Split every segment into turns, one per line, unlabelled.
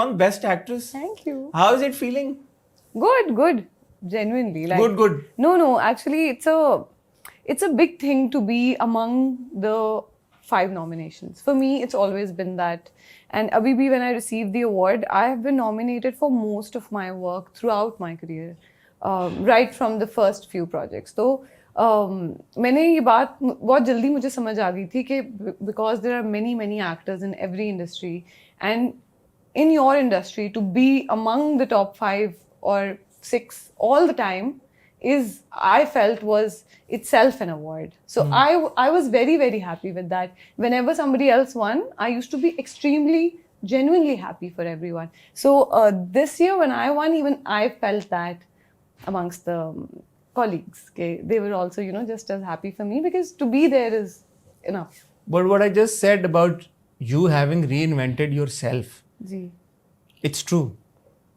won Best Actress.
Thank you.
How is it feeling?
Good. Genuinely, like
Good.
No. Actually, it's a big thing to be among the 5 nominations. For me, it's always been that. And abhi bhi when I received the award, I have been nominated for most of my work throughout my career, right from the first few projects. So मैंने ये बात बहुत जल्दी मुझे समझ आ गई थी कि because there are many actors in every industry, and in your industry to be among the top 5 or 6 all the time is, I felt, was itself an award. So I was very happy with that. Whenever somebody else won, I used to be extremely genuinely happy for everyone. So this year when I won, even I felt that amongst the colleagues, okay, they were also, just as happy for me, because to be there is enough.
But what I just said about you having reinvented yourself,
Ji.
it's true.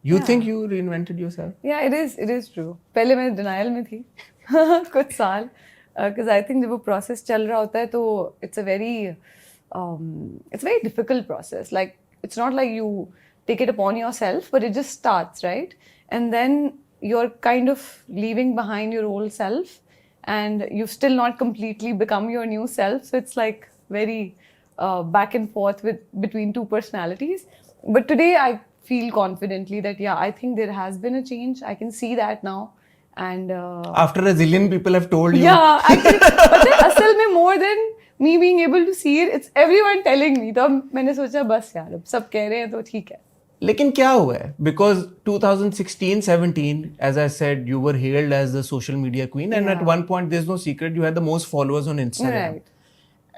You think you reinvented yourself?
Yeah, it is true. पहले मैं denial में थी कुछ साल, because I think जब वो process चल रहा होता है तो it's a very difficult process. Like, it's not like you take it upon yourself, but it just starts, right? And then you're kind of leaving behind your old self, and you've still not completely become your new self. So it's like very back and forth between 2 personalities. But today I feel confidently that I think there has been a change. I can see that now. And
after a zillion people have told you.
Yeah, actually, but असल में more than me being able to see it, it's everyone telling me. तो मैंने सोचा बस यार, अब सब कह रहे हैं तो ठीक है.
लेकिन क्या हुआ है? Because 2016-17, as I said, you were hailed as the social media queen, and at one point, there's no secret, you had the most followers on Instagram.
Right.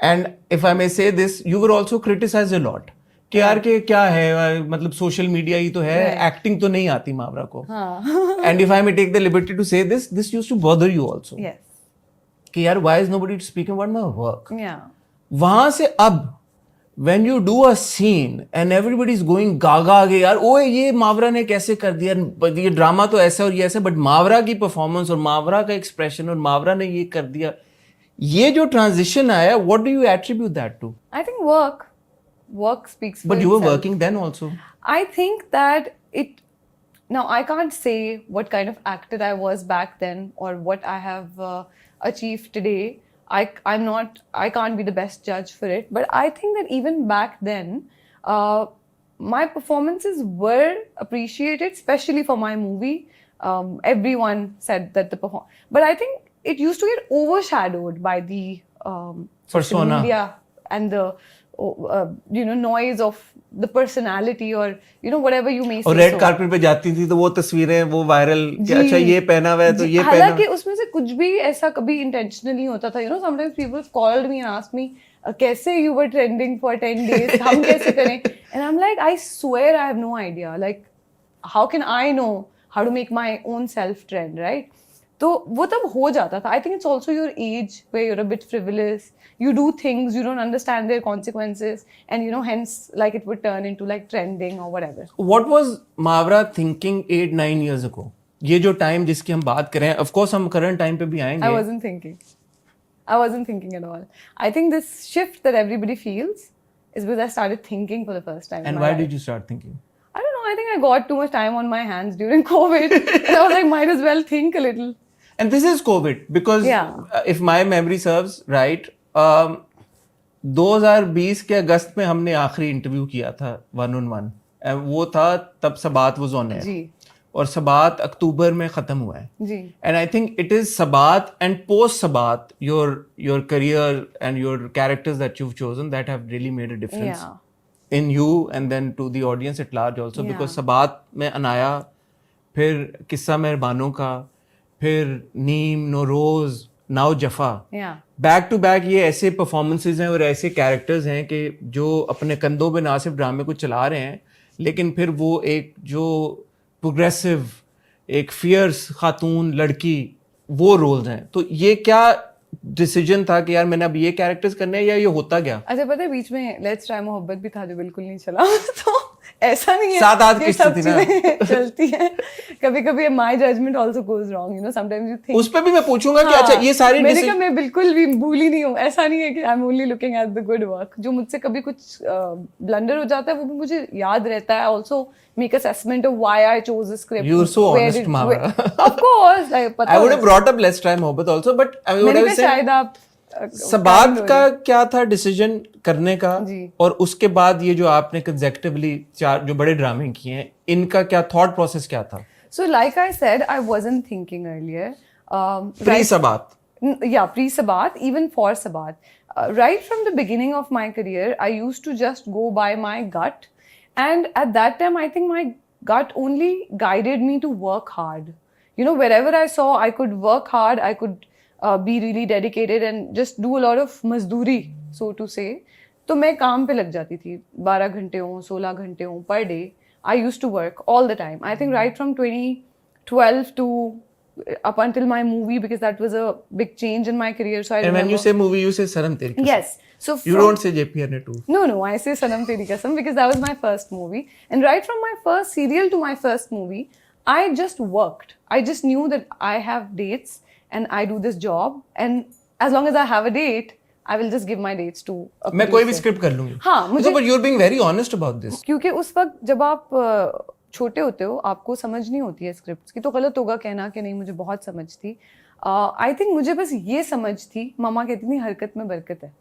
And if I may say this, you were also criticized a lot. कि यार के क्या है, मतलब social media ही तो है, acting तो नहीं आती मावरा को. And if I may take the liberty to say this used to bother you also.
Yes.
कि यार, why is nobody speaking about my work?
Yeah.
वहां से अब when you do a scene and everybody is going गागा आगे, यार ओए ये मावरा ने कैसे कर दिया, ये ड्रामा तो ऐसा और ये ऐसा, बट मावरा की परफॉर्मेंस और मावरा का एक्सप्रेशन और मावरा ने ये कर दिया, ये जो ट्रांजिशन आया, what do you attribute that to?
I think work speaks for
But you were
itself.
working then also.
I think that now I can't say what kind of actor I was back then or what I have achieved today. I can't be the best judge for it. But I think that even back then, my performances were appreciated, especially for my movie. Everyone said that but I think it used to get overshadowed by the social
Persona.
media and the noise of the personality, or whatever you may say.
और red carpet पे जाती थी तो वो तस्वीरें वो viral कि अच्छा ये पहना हुआ है तो ये पहना.
हालांकि उसमें से कुछ भी ऐसा कभी इंटेंशनली होता था. Sometimes people called me and asked me, कैसे you were trending for 10 days, हम कैसे करें? And I'm like, I swear I have no idea. Like, how can I know how to make my own self trend, right? तो वो तब हो जाता था. I think it's also your age where you're a bit frivolous. You do things, you don't understand their consequences, and hence like it would turn into like trending or whatever.
What was Mavra thinking 8-9 years ago? ये जो time जिसकी हम बात करें, of course हम current time पे भी आएंगे.
I wasn't thinking at all. I think this shift that everybody feels is because I started thinking for the first time.
And why did you start thinking?
I don't know. I think I got too much time on my hands during COVID. And I was like, might as well think a little.
And this is COVID, because if my memory serves right, 2020 के अगस्त में हमने आखिरी interview किया था 1-on-1. वो था तब सबात was on air, और सबात अक्टूबर में खत्म हुआ है. And I think it is Sabaat and post Sabaat, your career and your characters that you've chosen that have really made a difference in you and then to the audience at large also. Because Sabaat में अनाया, फिर किस्सा मेहरबानों का, फिर Neem, Nauroz, now Jafaa, back to back ये ऐसे performances हैं और ऐसे characters हैं कि जो अपने कंधों पे ना सिर्फ ड्रामे को चला रहे हैं, लेकिन फिर वो एक जो प्रोग्रेसिव, एक फियर्स खातून लड़की, वो रोल्स हैं. तो ये क्या डिसीजन था कि यार मैंने अब ये कैरेक्टर्स करने हैं, या ये होता गया?
अच्छा, पता है बीच में लेट्स ट्राई मोहब्बत भी था जो बिल्कुल नहीं चला. तो ऐसा नहीं है
7-8
ये
किस्त
सब
थी ना।
चीजें चलती हैं कभी कभी my judgement also goes wrong you know sometimes you think
उस पे भी मैं पूछूंगा कि अच्छा ये सारी
मैंने कहा मैं बिल्कुल भी भूली नहीं हूँ ऐसा नहीं है कि I am only looking at the good work जो मुझसे कभी कुछ ब्लंडर हो जाता है वो भी मुझे याद रहता है also make assessment of why I chose the script
you are so honest मामा
ऑफ कोर्स लाइक पता
I would have brought up let's try मोहब्बत आल्सो बट आई वुड
मैंने
हैव
कहा
सेड
शायद आप
सबात का क्या था डिसीजन करने का
जी।
और उसके बाद ये जो आपने कंसेक्टिवली 4 जो बड़े ड्रामे किए हैं इनका क्या थॉट प्रोसेस क्या था
So, like I said, I wasn't thinking earlier.
Pre Sabaat
Yeah, pre Sabat, even for Sabat. Right from the beginning of my career, I used to just go by my gut. And at that time, I think my gut only guided me to work hard. You know, wherever I saw I could work hard, I could be really dedicated and just do a lot of mazdoori, so to say. तो मैं काम पे लग जाती थी 12 घंटे हों 16 घंटे हों per day. I used to work all the time. I think right from 2012 to up until my movie because that was a big change in my career. So I
and
remember.
when you say movie you say Sanam Teri Kasam.
Yes. So
You don't say JPNA 2.
No, I say Sanam Teri Kasam because that was my first movie. And right from my first serial to my first movie, I just worked. I just knew that I have dates and I do this job. And as long as I have a date, I will just give my dates to a
मैं कोई भी
producer.
Script कर लूंगी
हाँ, मुझे
but you're being very honest about this
क्योंकि उस वक्त जब आप छोटे होते हो आपको समझ नहीं होती है स्क्रिप्ट की तो गलत होगा कहना कि नहीं मुझे बहुत समझ थी आई थिंक मुझे बस ये समझ थी मामा कहती थी हरकत में बरकत है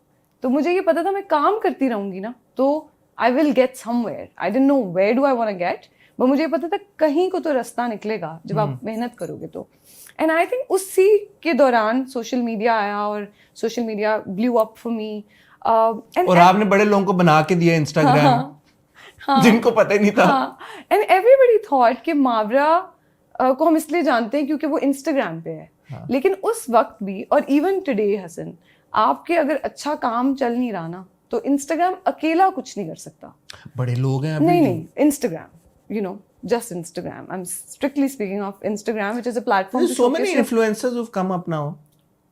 तो मुझे ये पता था मैं काम करती रहूंगी ना तो I will get somewhere I didn't know where do I want to get but मुझे पता था कहीं को तो रास्ता निकलेगा जब आप मेहनत करोगे तो एंड आई थिंक उसी के दौरान सोशल मीडिया आया और social media blew up for me
और आपने बड़े लोगों को बना के दिया इंस्टाग्राम जिनको पता ही नहीं था
एंड एवरीबडी थॉट कि मावरा को हम इसलिए जानते हैं क्योंकि वो इंस्टाग्राम पे है लेकिन उस वक्त भी और इवन टुडे हसन आपके अगर अच्छा काम चल नहीं रहा ना तो इंस्टाग्राम अकेला कुछ नहीं कर सकता
बड़े लोग हैं अभी
नहीं Instagram you know just Instagram. I'm strictly speaking of Instagram, which is a platform.
There's so many influencers who've come up now.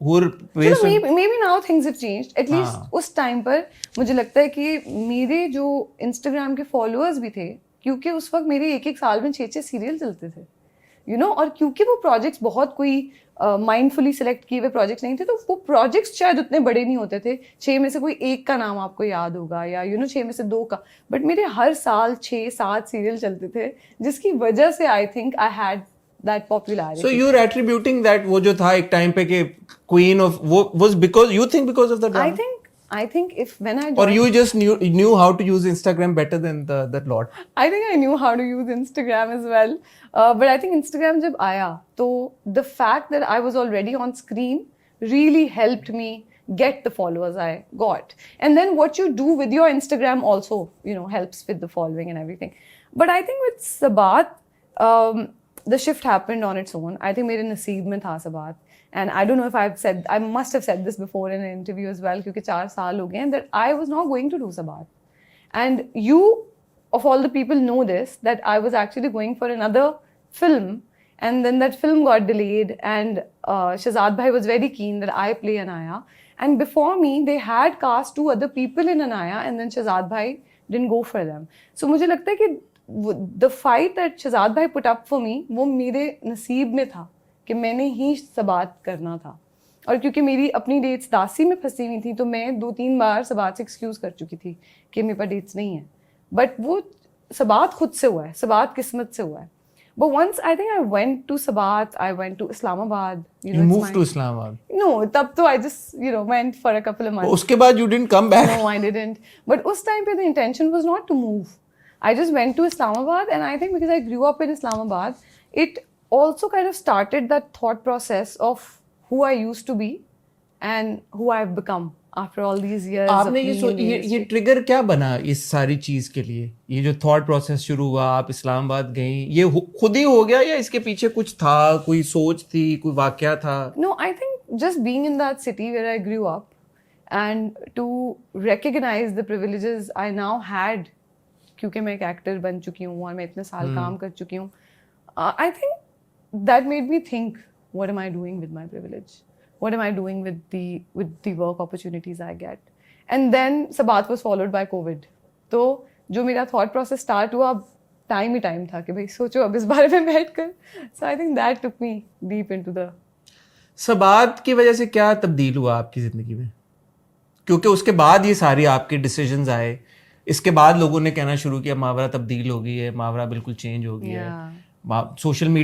Who are based on...
maybe now things have changed. At least उस time पर मुझे लगता है कि मेरे जो Instagram के followers भी थे क्योंकि उस वक्त मेरे एक साल में 6 सीरियल चलते थे you know और क्योंकि वो प्रोजेक्ट्स बहुत कोई माइंडफुली सिलेक्ट किए हुए प्रोजेक्ट्स नहीं थे तो वो प्रोजेक्ट्स शायद उतने बड़े नहीं होते थे 6 में से कोई एक का नाम आपको याद होगा या यू नो 6 में से 2 का बट मेरे हर साल 6-7 सीरियल चलते थे जिसकी वजह से I think I had that popularity
so you are attributing that वो जो था एक टाइम पे कि क्वीन ऑफ वो was because you think because of the drama
I think if when I joined,
or you just knew how to use Instagram better than that lot.
I think I knew how to use Instagram as well, but I think Instagram जब आया तो the fact that I was already on screen really helped me get the followers I got. And then what you do with your Instagram also, you know, helps with the following and everything. But I think with Sabat, the shift happened on its own. I think मेरे नसीब में था Sabat. And I don't know if I must have said this before in an interview as well, क्योंकि 4 साल हो गए हैं that I was not going to do Sabat. And you, of all the people, know this, that I was actually going for another film. And then that film got delayed and Shahzad Bhai was very keen that I play Anaya. And before me, they had cast 2 other people in Anaya and then Shahzad Bhai didn't go for them. So मुझे लगता है कि the fight that Shahzad Bhai put up for me, वो मेरे नसीब में था कि मैंने ही सबात करना था और क्योंकि मेरी अपनी डेट्स दासी में फंसी हुई थी तो मैं 2-3 बार सबात से एक्सक्यूज़ कर चुकी थी कि मेरे पास डेट्स नहीं है बट वो सबात खुद से हुआ है सबात किस्मत से हुआ है But once I think I went to Sabat, I went to Islamabad.
You moved to Islamabad?
No, तब तो I just went for a couple of months.
उसके बाद you didn't come back?
No, I didn't. But उस time पे the intention was not to move. I just went to Islamabad and I think because I grew up in Islamabad, it also kind of started that thought process of who I used to be and who I've become after all these years.
आपने ये trigger क्या बना इस सारी चीज के लिए ये जो थॉट प्रोसेस शुरू हुआ आप इस्लामाबाद गई ये खुद ही हो गया या इसके पीछे कुछ था कोई सोच थी कोई वाकया था
No, I think just being in that city where I grew up and to recognize the privileges I now had क्योंकि मैं एक एक्टर बन चुकी हूँ और मैं इतने साल काम कर चुकी हूँ I think that made me think what am I doing with my privilege what am I doing with the work opportunities I get and then Sabat was followed by COVID so जो मेरा thought process start हुआ, अब time ही time था कि भाई सोचो अब इस बारे में बैठ कर. So I think that took me deep into the.
Sabaat की वजह से क्या तब्दील हुआ आपकी जिंदगी में? क्योंकि उसके बाद ये सारे आपके डिसीजंस आए, इसके बाद लोगों ने कहना शुरू किया मावरा तब्दील हो गई है, मावरा बिल्कुल चेंज हो गई है, सोशल मीडिया